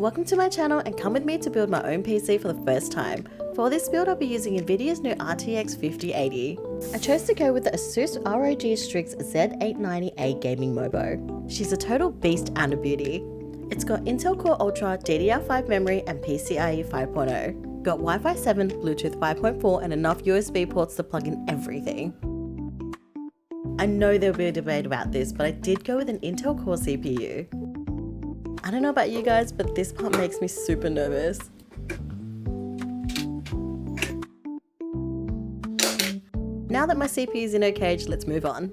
Welcome to my channel and come with me to build my own PC for the first time. For this build I'll be using Nvidia's new RTX 5080. I chose to go with the Asus ROG Strix Z890A gaming Mobo. She's a total beast and a beauty. It's got Intel Core Ultra, DDR5 memory and PCIe 5.0. Got Wi-Fi 7, Bluetooth 5.4 and enough USB ports to plug in everything. I know there'll be a debate about this, but I did go with an Intel Core CPU. I don't know about you guys, but this part makes me super nervous. Now that my CPU is in her cage, let's move on.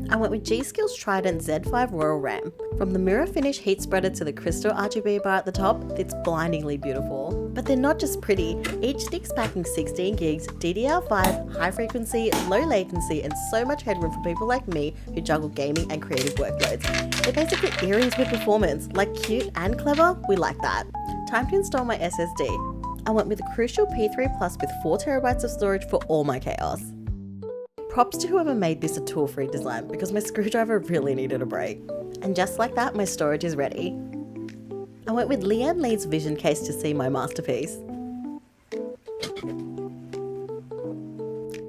I went with G.Skill's Trident Z5 Royal RAM. From the mirror finish heat spreader to the crystal RGB bar at the top, it's blindingly beautiful. But they're not just pretty, each stick's packing 16 gigs, DDR5, high frequency, low latency, and so much headroom for people like me who juggle gaming and creative workloads. They're basically earrings with performance, like cute and clever, we like that. Time to install my SSD. I went with a Crucial P3 Plus with 4TB of storage for all my chaos. Props to whoever made this a tool-free design because my screwdriver really needed a break. And just like that, my storage is ready. I went with Lian Li's Vision case to see my masterpiece.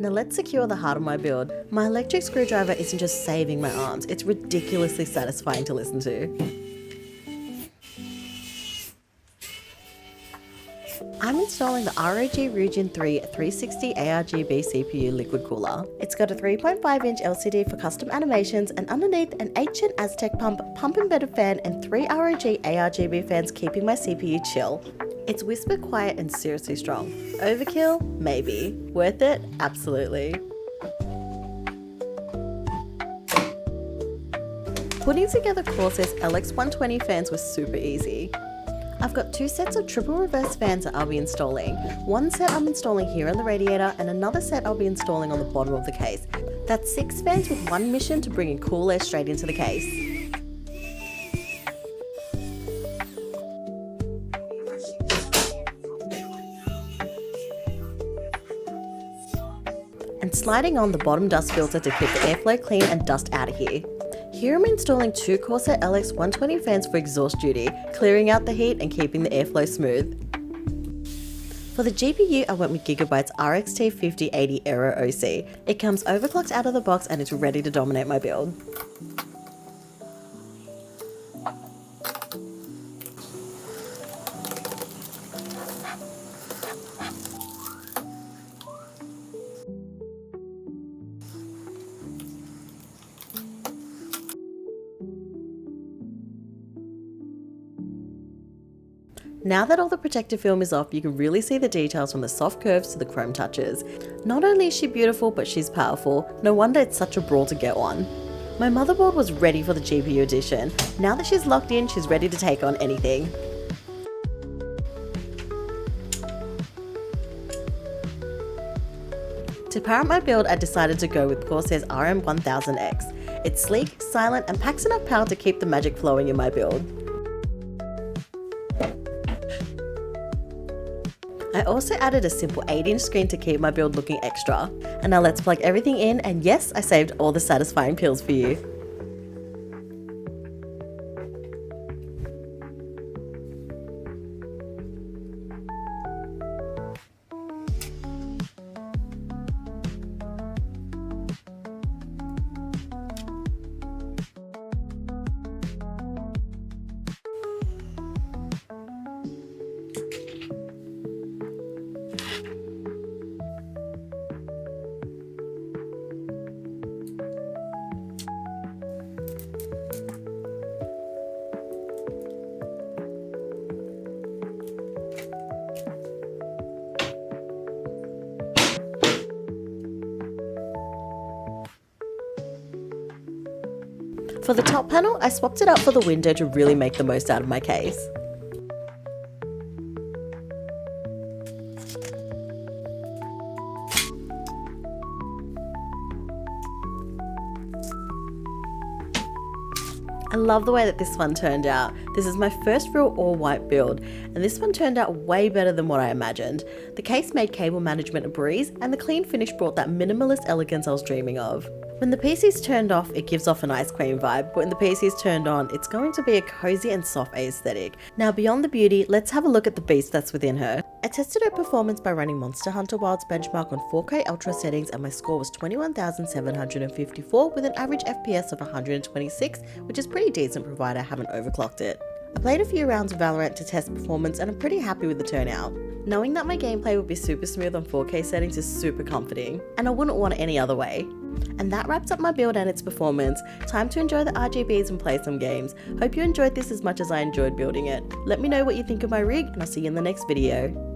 Now let's secure the heart of my build. My electric screwdriver isn't just saving my arms, it's ridiculously satisfying to listen to. I'm installing the ROG Ryujin 3 360 ARGB CPU liquid cooler. It's got a 3.5-inch LCD for custom animations and underneath an ancient Aztec pump-embedded fan and 3 ROG ARGB fans keeping my CPU chill. It's whisper quiet and seriously strong. Overkill? Maybe. Worth it? Absolutely. Putting together Corsair's LX120 fans was super easy. I've got 2 sets of triple reverse fans that I'll be installing. One set I'm installing here on the radiator and another set I'll be installing on the bottom of the case. That's 6 fans with one mission to bring in cool air straight into the case. And sliding on the bottom dust filter to keep the airflow clean and dust out of here. Here I'm installing 2 Corsair LX120 fans for exhaust duty, clearing out the heat and keeping the airflow smooth. For the GPU, I went with Gigabyte's RX 5080 AERO OC. It comes overclocked out of the box and it's ready to dominate my build. Now that all the protective film is off, you can really see the details from the soft curves to the chrome touches. Not only is she beautiful, but she's powerful. No wonder it's such a brawl to get one. My motherboard was ready for the GPU edition. Now that she's locked in, she's ready to take on anything. To power up my build, I decided to go with Corsair's RM1000X. It's sleek, silent, and packs enough power to keep the magic flowing in my build. I also added a simple 8-inch screen to keep my build looking extra. And now let's plug everything in, and yes, I saved all the satisfying pills for you. For the top panel, I swapped it out for the window to really make the most out of my case. I love the way that this one turned out. This is my first real all-white build, and this one turned out way better than what I imagined. The case made cable management a breeze, and the clean finish brought that minimalist elegance I was dreaming of. When the PC's turned off, it gives off a nice clean vibe, but when the PC's turned on, it's going to be a cozy and soft aesthetic. Now beyond the beauty, let's have a look at the beast that's within her. I tested her performance by running Monster Hunter Wilds benchmark on 4K Ultra settings and my score was 21,754 with an average FPS of 126, which is pretty decent provided I haven't overclocked it. I played a few rounds of Valorant to test performance and I'm pretty happy with the turnout. Knowing that my gameplay would be super smooth on 4K settings is super comforting, and I wouldn't want it any other way. And that wraps up my build and its performance. Time to enjoy the RGBs and play some games. Hope you enjoyed this as much as I enjoyed building it. Let me know what you think of my rig and I'll see you in the next video.